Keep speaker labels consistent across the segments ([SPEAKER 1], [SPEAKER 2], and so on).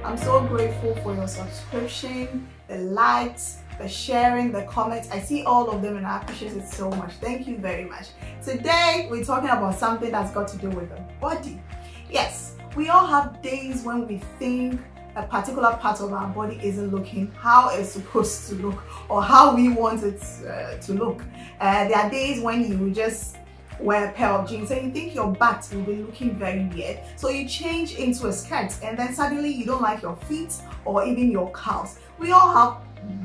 [SPEAKER 1] I'm so grateful for your subscription, the likes, the sharing, the comments. I see all of them and I appreciate it so much. Thank you very much. Today, we're talking about something that's got to do with the body. Yes, we all have days when we think a particular part of our body isn't looking how it's supposed to look or how we want it to look. There are days when you just wear a pair of jeans and you think your butt will be looking very weird, so you change into a skirt and then suddenly you don't like your feet or even your calves. We all have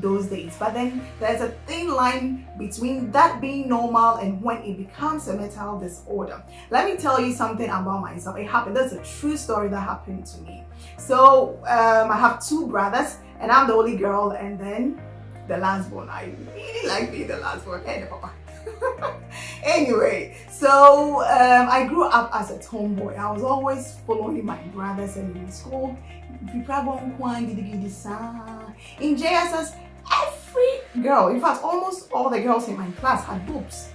[SPEAKER 1] those days, but then there's a thin line between that being normal and when it becomes a mental disorder. Let me tell you something about myself. It happened. That's a true story that happened to me. So I have two brothers and I'm the only girl, and then the last one. I really like being the last one. Hey, papa. Anyway, so I grew up as a tomboy. I was always following my brothers, and in school, in JSS, every girl, in fact, almost all the girls in my class had boobs,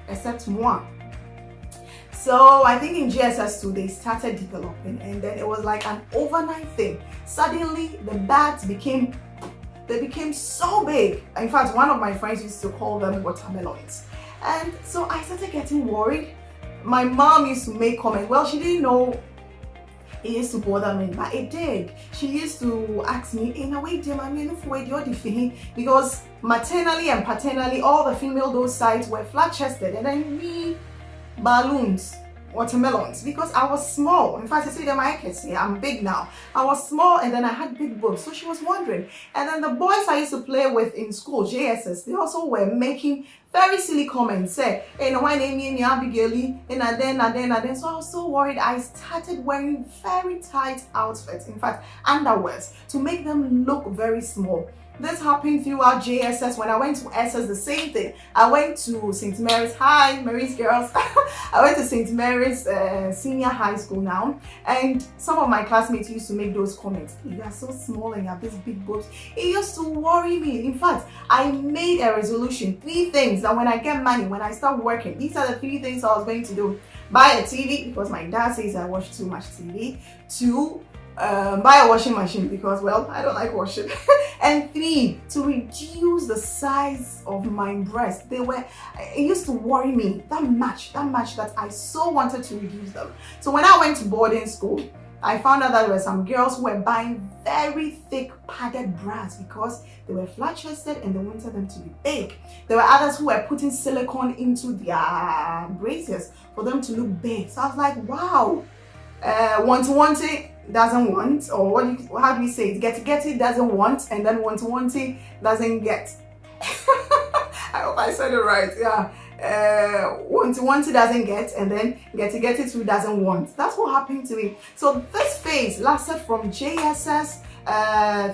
[SPEAKER 1] except one. So I think in JSS2 they started developing, and then it was like an overnight thing. Suddenly the bags became so big. In fact, one of my friends used to call them watermelons. And so I started getting worried. My mom used to make comments. Well, she didn't know it used to bother me, but it did. She used to ask me, because maternally and paternally, all the female those sides were flat-chested, and then me, balloons, watermelons, because I was small. In fact, I say that my kids, yeah, I'm big now. I was small and then I had big boobs, so she was wondering. And then the boys I used to play with in school, JSS, they also were making very silly comments, say, hey, no, why name me Abigail, and then. So I was so worried. I started wearing very tight outfits, in fact, underwears, to make them look very small. This happened throughout JSS. When I went to SS, the same thing. I went to St. Mary's. Hi, Mary's girls. I went to St. Mary's senior high school now, and some of my classmates used to make those comments. You are so small and you have these big boobs. It used to worry me. In fact, I made a resolution, 3 things that when I get money, when I start working, these are the 3 things I was going to do. Buy a TV, because my dad says I watch too much TV. 2, buy a washing machine, because, well, I don't like washing. And 3, to reduce the size of my breasts. It used to worry me that much that I so wanted to reduce them. So when I went to boarding school, I found out that there were some girls who were buying very thick padded bras because they were flat-chested and they wanted them to be big. There were others who were putting silicone into their braces for them to look big. So I was like, wow, want it doesn't want, or how do we say it? Get it doesn't want, and then want it doesn't get. I hope I said it right. Yeah. Want it doesn't get, and then get it who doesn't want. That's what happened to me. So this phase lasted from JSS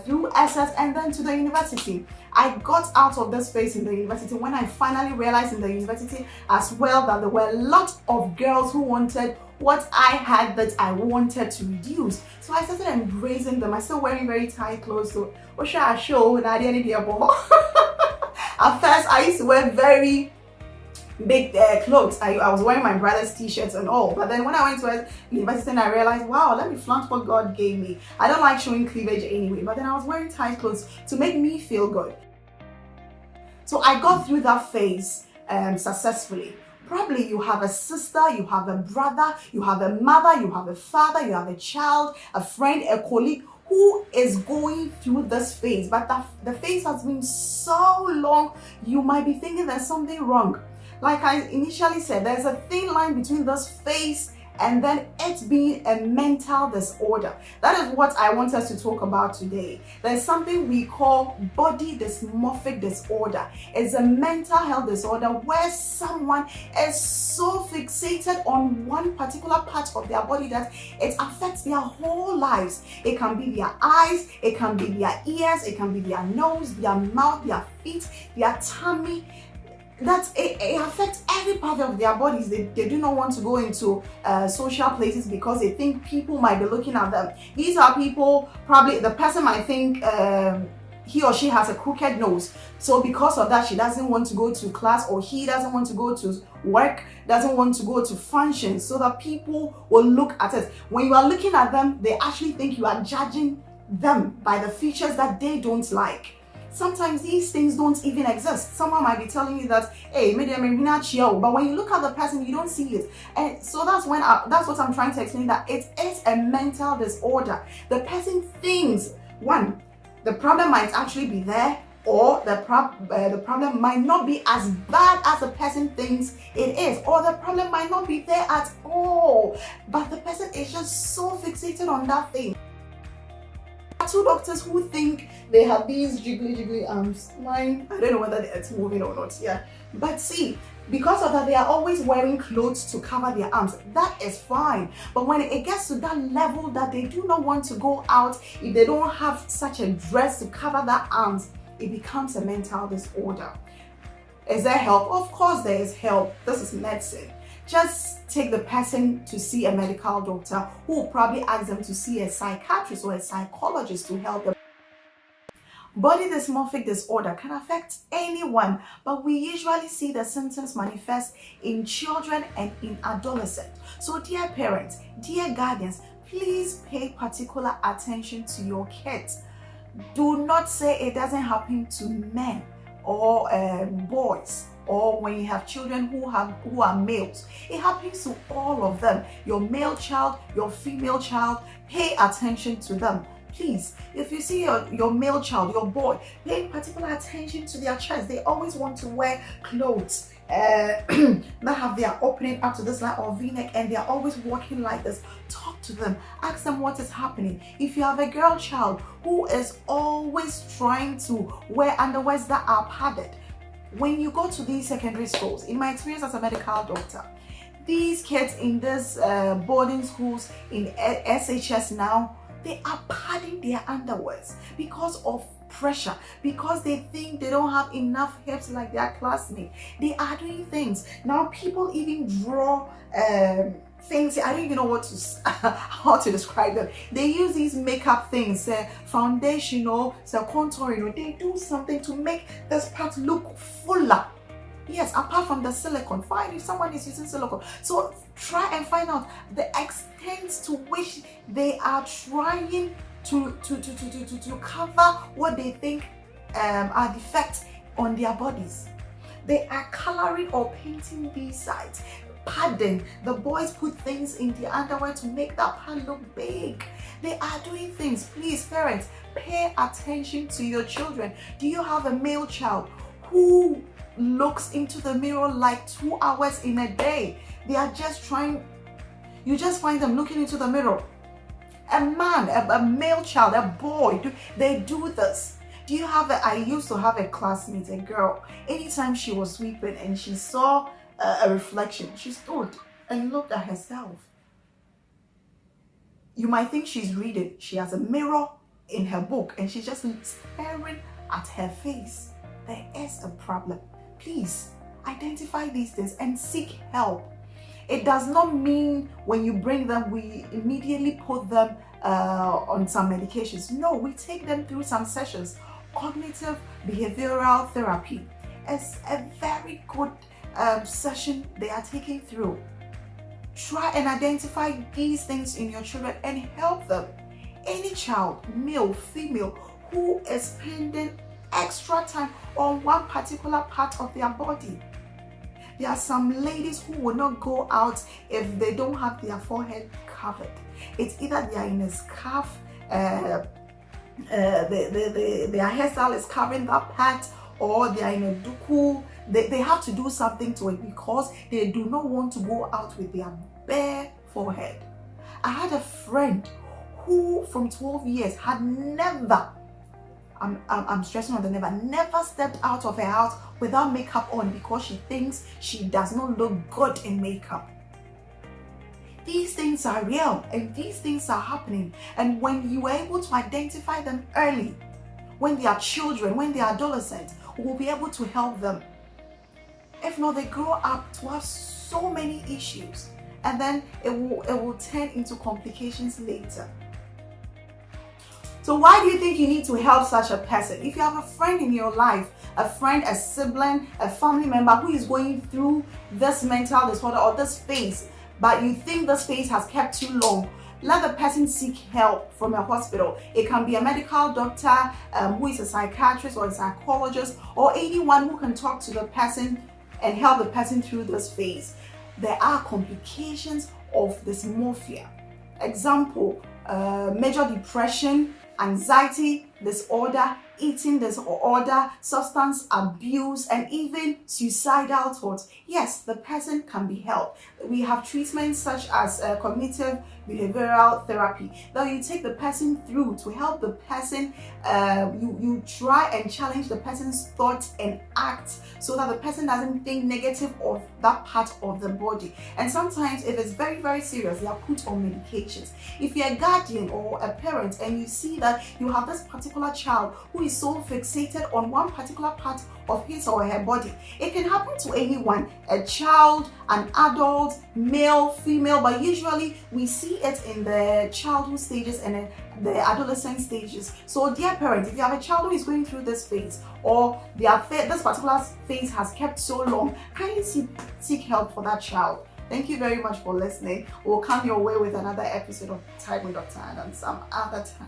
[SPEAKER 1] through SS and then to the university. I got out of this phase in the university when I finally realized in the university as well that there were a lot of girls who wanted what I had that I wanted to reduce. So I started embracing them. I started wearing very tight clothes. So what should I show? At first, I used to wear very big clothes. I was wearing my brother's t-shirts and all, but then when I went to university and I realized, wow, let me flaunt what God gave me. I don't like showing cleavage anyway, but then I was wearing tight clothes to make me feel good. So I got through that phase successfully. Probably you have a sister, you have a brother, you have a mother, you have a father, you have a child, a friend, a colleague who is going through this phase, but the phase has been so long, you might be thinking there's something wrong. Like I initially said, there's a thin line between this phase and then it being a mental disorder. That is what I want us to talk about today. There's something we call body dysmorphic disorder. It's a mental health disorder where someone is so fixated on one particular part of their body that it affects their whole lives. It can be their eyes, it can be their ears, it can be their nose, their mouth, their feet, their tummy. That it affects every part of their bodies. They do not want to go into social places because they think people might be looking at them. These are people, probably the person might think he or she has a crooked nose. So because of that, she doesn't want to go to class, or he doesn't want to go to work, doesn't want to go to functions, so that people will look at it. When you are looking at them, they actually think you are judging them by the features that they don't like. Sometimes these things don't even exist. Someone might be telling you that, hey, but when you look at the person, you don't see it. And so that's what I'm trying to explain, that it is a mental disorder. The person thinks, one, the problem might actually be there, or the problem might not be as bad as the person thinks it is, or the problem might not be there at all, but the person is just so fixated on that thing. Two doctors who think they have these jiggly arms. Mine, I don't know whether it's moving or not. Yeah, but see, because of that, they are always wearing clothes to cover their arms. That is fine, but when it gets to that level that they do not want to go out if they don't have such a dress to cover their arms, it becomes a mental disorder. Is there help? Of course there is help. This is medicine. Just take the person to see a medical doctor who will probably ask them to see a psychiatrist or a psychologist to help them. Body dysmorphic disorder can affect anyone, but we usually see the symptoms manifest in children and in adolescents. So dear parents, dear guardians, please pay particular attention to your kids. Do not say it doesn't happen to men or boys, or when you have children who are males. It happens to all of them. Your male child, your female child, pay attention to them. Please, if you see your male child, your boy, pay particular attention to their chest. They always want to wear clothes that have their opening up to this line or v-neck, and they're always walking like this. Talk to them, ask them what is happening. If you have a girl child who is always trying to wear underwears that are padded, when you go to these secondary schools, in my experience as a medical doctor, these kids in this boarding schools, in SHS now, they are padding their underwears because of pressure, because they think they don't have enough hips like their classmates. They are doing things. Now people even draw things, I don't even know how to describe them. They use these makeup things, foundation or contouring, they do something to make this part look fuller. Yes, apart from the silicone, fine if someone is using silicone. So try and find out the extent to which they are trying to cover what they think are defects on their bodies. They are coloring or painting these sides. Padding. The boys put things in the underwear to make that pad look big. They are doing things. Please, parents, pay attention to your children. Do you have a male child who looks into the mirror like 2 hours in a day? They are just trying, you just find them looking into the mirror. A man, a male child, a boy, they do this. Do you have I used to have a classmate, a girl, anytime she was sweeping and she saw a reflection, she stood and looked at herself. You might think she's reading. She has a mirror in her book and she's just staring at her face. There is a problem. Please identify these things and seek help. It does not mean when you bring them, we immediately put them on some medications. No, we take them through some sessions. Cognitive behavioral therapy is a very good session they are taking through. Try and identify these things in your children and help them. Any child, male, female, who is spending extra time on one particular part of their body. There are some ladies who will not go out if they don't have their forehead covered. It's either they are in a scarf, their hairstyle is covering that part, or they are in a duku. They have to do something to it because they do not want to go out with their bare forehead. I had a friend who from 12 years had never, I'm stressing on the never stepped out of her house without makeup on because she thinks she does not look good in makeup. These things are real and these things are happening. And when you are able to identify them early, when they are children, when they are adolescents, we will be able to help them. If not, they grow up to have so many issues and then it will turn into complications later. So why do you think you need to help such a person? If you have a friend in your life, a friend, a sibling, a family member who is going through this mental disorder or this phase, but you think this phase has kept too long, let the person seek help from a hospital. It can be a medical doctor who is a psychiatrist or a psychologist, or anyone who can talk to the person and help the person through this phase. There are complications of dysmorphia. Example, major depression, anxiety disorder, eating disorder, substance abuse, and even suicidal thoughts. Yes, the person can be helped. We have treatments such as cognitive behavioral therapy that you take the person through to help the person. You try and challenge the person's thoughts and acts so that the person doesn't think negative of that part of the body. And sometimes if it's very, very serious, they are put on medications. If you're a guardian or a parent and you see that you have this particular child who is so fixated on one particular part of his or her body, it can happen to anyone, a child, an adult, male, female, but usually we see it in the childhood stages and in the adolescent stages. So dear parents, if you have a child who is going through this phase, or this particular phase has kept so long, kindly seek help for that child. Thank you very much for listening. We'll come your way with another episode of Time with Dr. Adams some other time.